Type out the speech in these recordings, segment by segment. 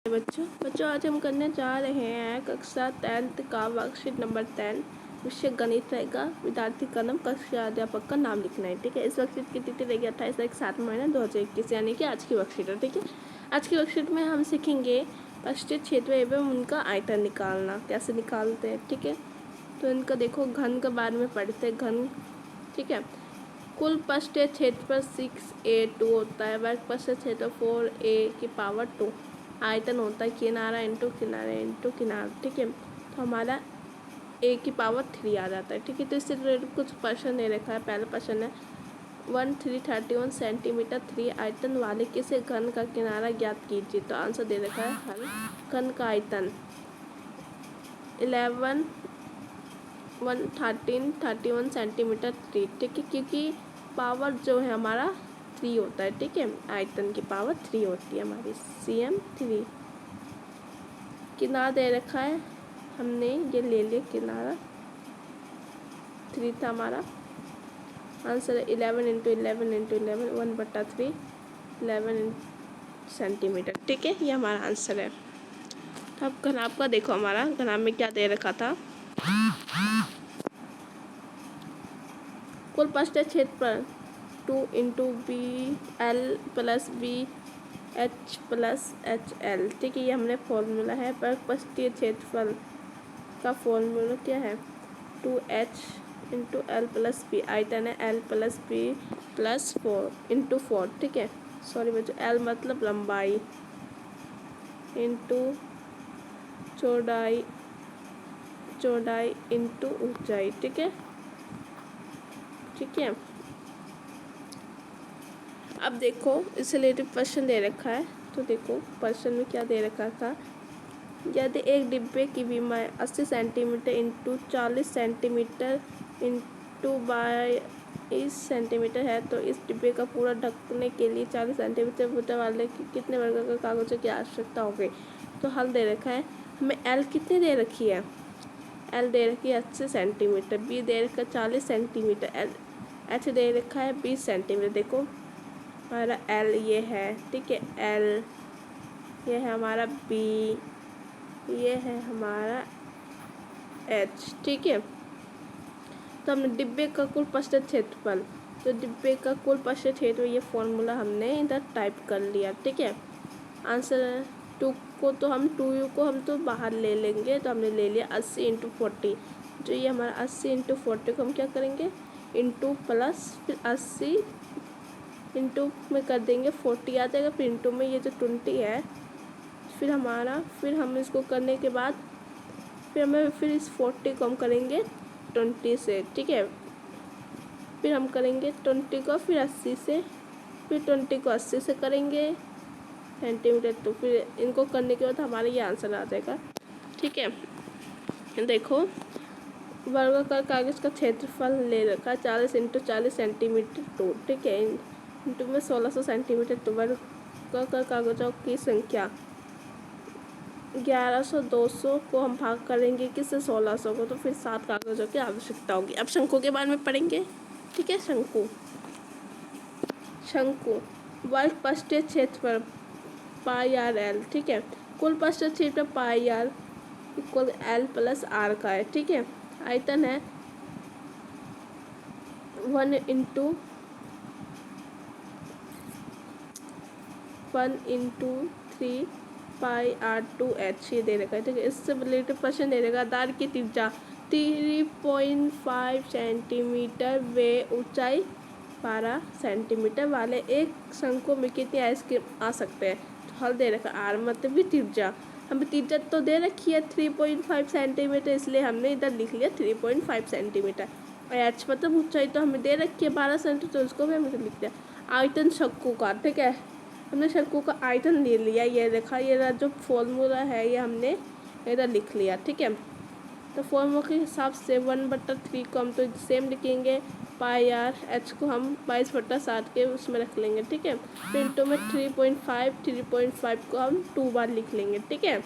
बच्चों आज हम करने जा रहे हैं कक्षा 10th का वर्कशीट नंबर 10 विषय गणित रहेगा। विद्यार्थी का नाम, कक्षा अध्यापक का नाम लिखना है। ठीक है, इस वर्कशीट की तिथि रहेगी 28/7/2021 यानी कि आज की वर्कशीट है। ठीक है, आज की वर्कशीट में हम सीखेंगे पृष्ठीय क्षेत्र एवं उनका आयतन निकालना, कैसे निकालते हैं। ठीक है, तो इनका देखो घन के बारे में पढ़ते हैं। घन, ठीक है, कुल पृष्ठीय क्षेत्रफल 6a2 होता है। वर्ग पृष्ठीय क्षेत्र 4a⁴ आयतन होता है किनारा इंटू किनारा इंटू किनारा। ठीक है, तो हमारा a⁴ आ जाता है। ठीक है, तो इससे रिलेटेड कुछ प्रश्न दे रखा है। पहला प्रश्न है 1331 सेंटीमीटर 3 आयतन वाले किसी घन का किनारा ज्ञात कीजिए। तो आंसर दे रखा है हल। घन का आयतन 1331 सेंटीमीटर 3। ठीक है, क्योंकि पावर जो है हमारा 3 होता है। ठीक है, आयतन की पावर 3 होती है हमारी, cm 3। किनारा दे रखा है, हमने ये ले लिया किनारा 3 था हमारा। आंसर है 11 × 11 × 11 1/3 11 सेंटीमीटर। ठीक है, ये हमारा आंसर है। तो अब घनाभ का देखो, हमारा घनाभ में क्या दे रखा था। कुल पृष्ठीय क्षेत्रफल 2 × BL + BH + HL। ठीक है, ये हमने फॉर्मूला है। पर पृष्ठीय क्षेत्रफल का फॉर्मूला क्या है, 2H × L + B। आयतन है L + B + 4 × 4। ठीक है, सॉरी बच्चों, L मतलब लंबाई इंटू चौड़ाई इंटू ऊंचाई। ठीक है, ठीक है। अब देखो इससे रिलेटेड प्रश्न दे रखा है। तो देखो प्रश्न में क्या दे रखा था, यदि एक डिब्बे की विमाएँ 80 centimetre into 40 centimetre into 22 centimetre है, तो इस डिब्बे का पूरा ढकने के लिए 40 सेंटीमीटर मोटा वाले कितने वर्ग का कागज़ों की आवश्यकता होगी। तो हल दे रखा है, हमें एल कितनी दे रखी है, एल दे रखी है 80 सेंटीमीटर, बी दे रखा है 40 सेंटीमीटर, एच दे रखा है 20 सेंटीमीटर। देखो हमारा एल ये है, ठीक है, एल ये है हमारा, बी ये है हमारा, एच। ठीक है, तो हमने डिब्बे का कुल पृष्ठीय क्षेत्रफल, तो डिब्बे का कुल पृष्ठीय क्षेत्र, ये फॉर्मूला हमने इधर टाइप कर लिया। ठीक है, आंसर 2 को तो हम 2u को हम तो बाहर ले लेंगे, तो हमने ले लिया 80 × 40। जो ये हमारा 80 × 40 को हम क्या करेंगे, इंटू प्लस, फिर 80 इंटू में कर देंगे 40 आ जाएगा, फिर इंटू में ये जो 20 है, फिर हम इसको करने के बाद फिर इस 40 को हम करेंगे 20 से। ठीक है, फिर हम करेंगे 20 को फिर 80 से, फिर 20 को 80 से करेंगे सेंटीमीटर, तो फिर इनको करने के बाद हमारा ये आंसर आ जाएगा। ठीक है, देखो वर्गाकार कागज का क्षेत्रफल ले रखा है 40 × 40 सेंटीमीटर 2। ठीक है, इंटू में 1600 सेंटीमीटर। तो वर्गाकार कागजों की संख्या 1100, 200 को हम भाग करेंगे किससे, 1600 को, तो फिर 7 कागजों की आवश्यकता होगी। अब शंकु के बारे में पढ़ेंगे। ठीक है, शंकु वर्ग पृष्ठीय क्षेत्रफल πr/l। ठीक है, कुल पृष्ठीय क्षेत्रफल πr = L + R का है। ठीक है, आयतन है 1 × 3 πr2h ये दे रखा है। ठीक है, इससे रिलेटेड प्रश्न दे रखा है, आधार की त्रिज्या 3.5 सेंटीमीटर व ऊंचाई 12 सेंटीमीटर वाले एक शंकु में कितनी आइसक्रीम आ सकते हैं। तो हल दे रखा है, आर मतलब भी त्रिज्या, हमें त्रिज्या तो दे रखी है 3.5 सेंटीमीटर, इसलिए हमने इधर लिख लिया 3.5 सेंटीमीटर। और एच मतलब ऊंचाई तो हमें दे रखी है 12 सेंटीमीटर, तो उसको भी हमने लिख दिया। आयतन शंकु का, ठीक है, हमने शंकु का आयतन ले लिया, ये देखा, ये जो फॉर्मूला है ये हमने इधर लिख लिया। ठीक है, तो फॉर्मूला के हिसाब से 1/3 को हम तो सेम लिखेंगे, πr, h को हम 22/7 के उसमें रख लेंगे। ठीक है, फिर इंटू में 3.5 को हम 2 बार लिख लेंगे। ठीक है,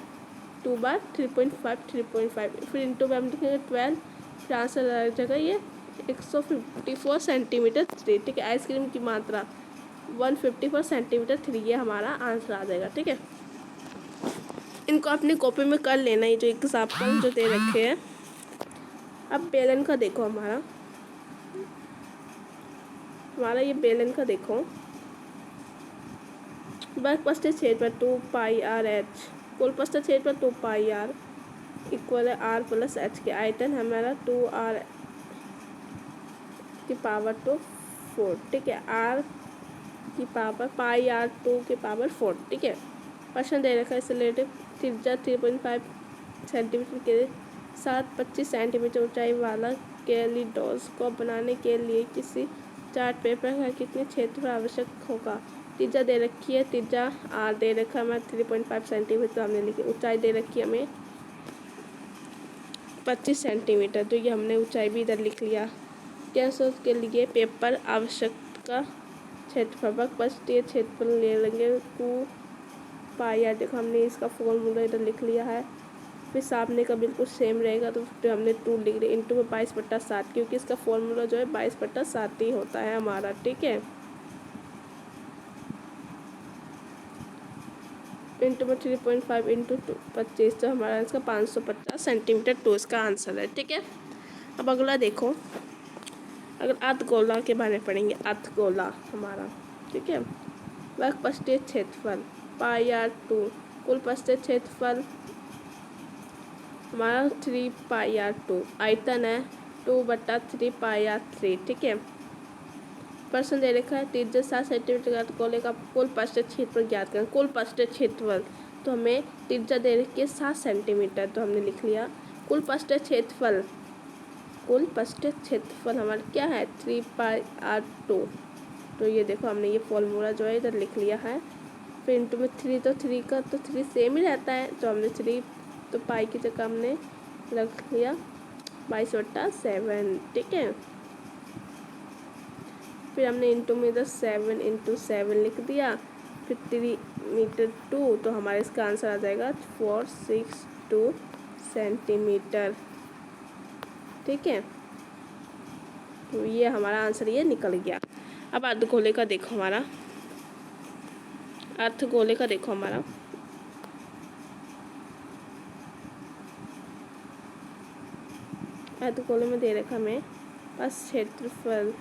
2 बार 3.5, फिर इंटू में हम लिखेंगे 12, फिर आंसर आ जाएगा ये 154 सेंटीमीटर 3। ठीक है, आइसक्रीम की मात्रा 154 सेंटीमीटर 3, ये हमारा आंसर आ जाएगा। ठीक है। इनको अपनी कॉपी में कर लेना, ये जो एग्जाम्पल जो दे रखे हैं। अब बेलन का देखो, हमारा ये बेलन का देखो। वर्ग पृष्ठीय क्षेत्र पर 2 पाई आर एच, कुल पृष्ठीय क्षेत्र पर 2 पाई आर इक्वल है आर प्लस एच के। आयतन हमारा 2 आर की पावर टू 4, ठीक है। आर की पावर पाई आर 2 की पावर 4, ठीक है। प्रश्न दे रखा है रिलेटिव त्रिज्या 3.5 सेंटीमीटर के साथ 25 सेंटीमीटर ऊंचाई वाला कैलिडोस को बनाने के लिए किसी चार्ट पेपर का कितने क्षेत्रफल आवश्यक होगा। त्रिज्या दे रखी है, त्रिज्या आर दे रखा है हमें 3.5 सेंटीमीटर हमने लिखी। ऊंचाई दे रखी है हमें 25 सेंटीमीटर, तो ये हमने ऊंचाई भी इधर लिख लिया। कैसे के लिए पेपर आवश्यकता क्षेत्रफल पृष्ठीय क्षेत्रफल ले लेंगे 2 पाई आर। देखो हमने इसका फॉर्मूला इधर लिख लिया है। फिर सामने का बिल्कुल सेम रहेगा, तो फिर हमने 2 लिख लिया इंटू में 22/7, क्योंकि इसका फॉर्मूला जो है 22/7 ही होता है हमारा, ठीक है। इंटू में 3.5 इंटू 25, तो हमारा इसका 550 सेंटीमीटर 2 इसका आंसर है, ठीक है। अब अगला देखो, अगर अर्धगोला के बारे में पढ़ेंगे। अर्धगोला हमारा, ठीक है। वर्ग पृष्ठीय क्षेत्रफल पाई आर 2, कुल पृष्ठीय क्षेत्रफल हमारा 3 पाई आर 2, आयतन है 2/3 पाई आर 3, ठीक है। प्रश्न दे रखा है त्रिज्या 7 सेंटीमीटर का अर्धगोले का कुल पृष्ठीय क्षेत्रफल ज्ञात करें। कुल पृष्ठीय क्षेत्रफल, तो हमें त्रिज्या दे रखी है 7 सेंटीमीटर, तो हमने लिख लिया। कुल पृष्ठीय क्षेत्रफल, कुल पृष्ठीय क्षेत्रफल हमारा क्या है 3 पाई आर 2, तो ये देखो हमने ये फॉर्मूला जो है इधर लिख लिया है। फिर इंटू में 3, तो 3 का तो 3 सेम ही रहता है, तो हमने 3 तो पाई की जगह हमने रख लिया 22/7, ठीक है। फिर हमने इंटू में इधर 7 इंटू 7 लिख दिया। फिर 3 मीटर 2, तो हमारे इसका आंसर आ जाएगा 462 सेंटीमीटर, ठीक है। तो ये हमारा आंसर ये निकल गया। अब अर्धगोले का देखो, हमारा अर्धगोले का देखो, हमारा अर्धगोले में दे रखा हमें बस क्षेत्रफल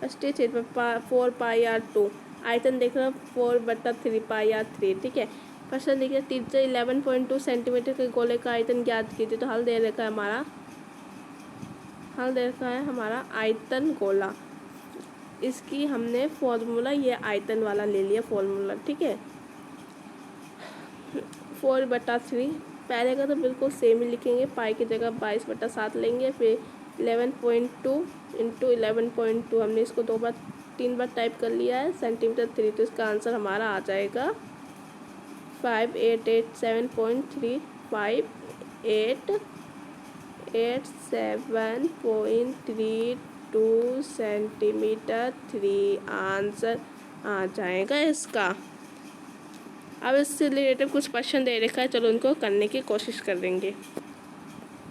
पृष्ठीय क्षेत्रफल 4 पाई आर 2, आयतन देख रहे हो 4/3 पाई आर 3, ठीक है। प्रश्न देखिए त्रिज्या 11.2 सेंटीमीटर के गोले का आयतन ज्ञात कीजिए। तो हल दे रखा है हमारा, हल दे रखा है हमारा आयतन गोला। इसकी हमने फॉर्मूला ये आयतन वाला ले लिया फॉर्मूला, ठीक है। 4/3, पहले का तो बिल्कुल सेम ही लिखेंगे, पाई की जगह 22/7 लेंगे। फिर 11.2 इंटू 11.2, हमने इसको 3 बार टाइप कर लिया है सेंटीमीटर 3, तो इसका आंसर हमारा आ जाएगा 5887.32 सेंटीमीटर 3 आंसर आ जाएगा इसका। अब इससे रिलेटेड कुछ क्वेश्चन दे रखा है, चलो उनको करने की कोशिश कर देंगे।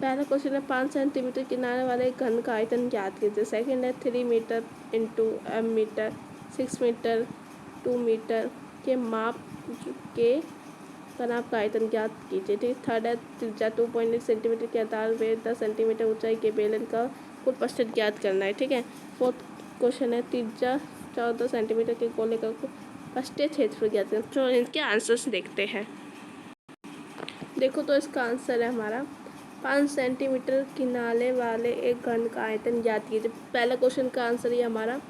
पहला क्वेश्चन है 5 सेंटीमीटर किनारे वाले एक घन का आयतन ज्ञात कीजिए। सेकंड है 3 metre into m metre 6 metre 2 metre के माप के घनाभ का आयतन ज्ञात कीजिए, ठीक। थर्ड है त्रिज्या 2.8 सेंटीमीटर के आधार पे 10 सेंटीमीटर ऊंचाई के बेलन का कुल पृष्ठ ज्ञात करना है, ठीक है। फोर्थ क्वेश्चन है त्रिज्या 14 सेंटीमीटर के गोले का पृष्ठीय क्षेत्रफल ज्ञात करना। तो इनके आंसर्स देखते हैं। देखो तो इसका आंसर है हमारा 5 सेंटीमीटर किनारे वाले एक घन का आयतन ज्ञात कीजिए। पहला क्वेश्चन का आंसर ये हमारा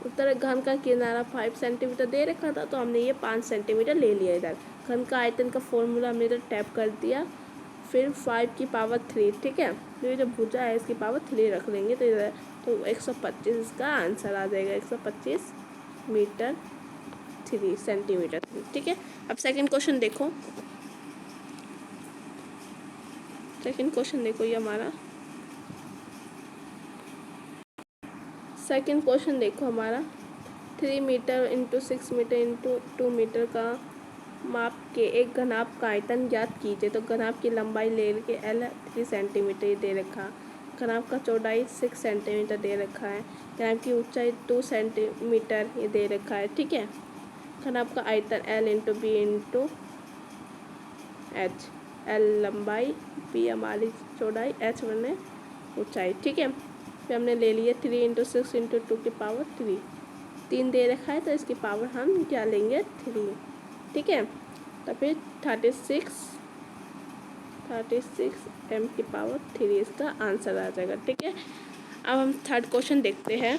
उत्तर घन का किनारा 5 सेंटीमीटर दे रखा था, तो हमने ये 5 सेंटीमीटर ले लिया इधर। घन का आयतन का फॉर्मूला हमने इधर टैप कर दिया। फिर 5 की पावर 3, ठीक है। तो ये जो भुजा है इसकी पावर 3 रख लेंगे, तो इधर तो 125 इसका आंसर आ जाएगा, 125 मीटर 3 सेंटीमीटर 3, ठीक है। अब सेकेंड क्वेश्चन देखो, सेकेंड क्वेश्चन देखो ये हमारा सेकेंड क्वेश्चन देखो हमारा 3 metre into 6 metre into 2 metre का माप के एक घनाभ का आयतन ज्ञात कीजिए। तो घनाभ की लंबाई ले के L 3 सेंटीमीटर ये दे रखा, घनाभ का चौड़ाई 6 सेंटीमीटर दे रखा है, घनाभ की ऊंचाई 2 सेंटीमीटर ये दे रखा है, ठीक है। घनाभ का आयतन L into b into h, l लंबाई, b हमारी चौड़ाई, h मैंने ऊंचाई। ठीक है, फिर हमने ले लिया 3 इंटू 6 इंटू 2 की पावर 3। 3 दे रखा है तो इसकी पावर हम क्या लेंगे 3। ठीक है, तो फिर 36 m की पावर 3 इसका आंसर आ जाएगा। ठीक है, अब हम थर्ड क्वेश्चन देखते हैं।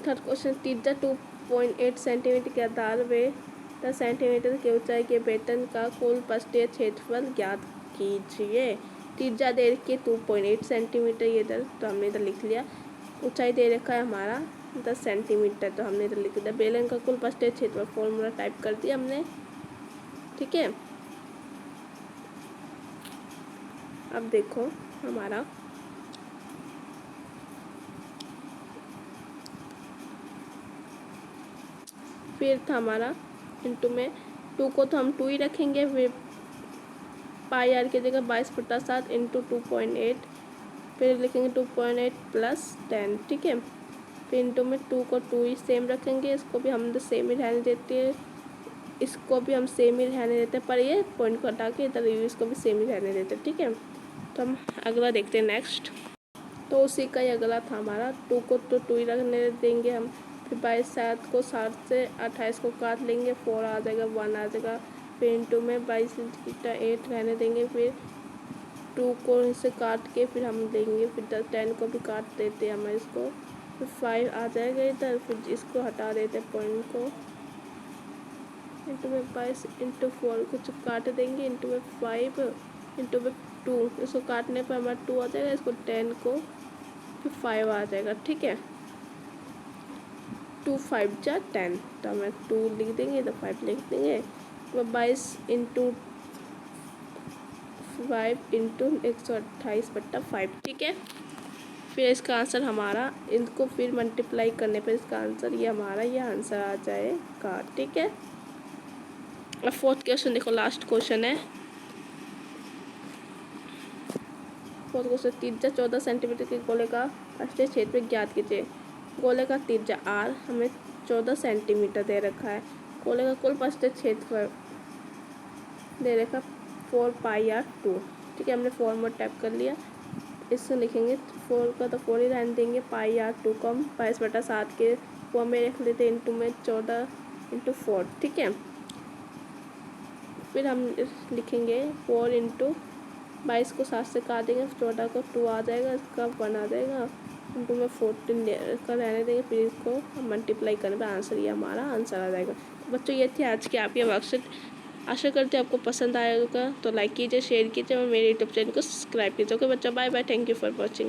थर्ड क्वेश्चन, त्रिज्या 2.8 सेंटीमीटर के आधार में 10 सेंटीमीटर की ऊंचाई के बेलन का कुल पृष्ठीय क्षेत्रफल ज्ञात कीजिए। त्रिज्या दे रखी है 2.8 सेंटीमीटर, ये इधर तो हमने इधर लिख लिया। ऊंचाई दे रखा है हमारा 10 सेंटीमीटर, तो हमने इधर लिख दिया। बेलन का कुल पृष्ठीय क्षेत्रफल फॉर्मूला टाइप कर दिया हमने। ठीक है, अब देखो हमारा फिर था हमारा इंटू में 2 को तो हम 2 ही रखेंगे, फिर पाई आर की जगह 22/7 इंटू 2.8, फिर लिखेंगे 2.8 प्लस 10। ठीक है, फिर इंटू में 2 को 2 ही सेम रखेंगे, इसको भी हम सेम ही रहने देते हैं, इसको भी हम सेम ही रहने देते हैं, पर ये पॉइंट को हटा के इधर इसको भी सेम ही रहने देते हैं। ठीक है, तो हम अगला देखते हैं नेक्स्ट। तो उसी का ही अगला था हमारा 2 को तो 2 ही रखने देंगे हम, फिर 22/7 को 60 से 28 को काट लेंगे, 4 आ जाएगा, 1 आ जाएगा, फिर इंटू में 22/8 रहने देंगे, फिर 2 को इसे काट के फिर हम लेंगे, फिर 10 को भी काट देते हैं हम इसको, फिर 5 आ जाएगा इधर, फिर इसको हटा देते हैं पॉइंट को, इंटू में 22 इंटू 4 कुछ काट देंगे, इंटू में 5 इंटू में 2, इसको काटने पर हमारा 2 आ जाएगा, इसको 10 को फिर 5 आ जाएगा। ठीक है, 2 5 जा 10, तो हमें 2 लिख देंगे तो 5 लिख देंगे, तो 22 इंटू 5 इंटू 128/5। ठीक है, फिर इसका आंसर हमारा, इनको फिर मल्टीप्लाई करने पर इसका आंसर ये हमारा ये आंसर आ जाएगा। ठीक है, अब फोर्थ क्वेश्चन देखो, लास्ट क्वेश्चन है। फोर्थ क्वेश्चन, त्रिज्या 14 सेंटीमीटर के गोले का पृष्ठीय क्षेत्र ज्ञात कीजिए। गोले का त्रिज्या r हमें 14 सेंटीमीटर दे रखा है, गोले का कुल पृष्ठीय क्षेत्रफल दे रखा 4πr2। ठीक है, हमने फॉर्मूला टाइप कर लिया, इसको लिखेंगे 4 का तो 4 ही रहने देंगे, πr2 को हम 22/7 के फॉर्म में रख लेते हैं, इंटू में 14 इंटू 4। ठीक है, फिर हम लिखेंगे 4 इंटू 22 को 7 से काट देंगे, 14 को 2 आ जाएगा, इसका 1 आ जाएगा, इंटू में 14 का रहने देंगे, फिर इसको हम मल्टीप्लाई करने पर आंसर ये हमारा आंसर आ जाएगा। तो बच्चों ये थी आज की आपकी वर्कशीट, आशा करते हैं आपको पसंद आएगा, तो लाइक कीजिए, शेयर कीजिए और मेरे यूट्यूब चैनल को सब्सक्राइब कीजिए। ओके बच्चों, bye bye, thank you for watching.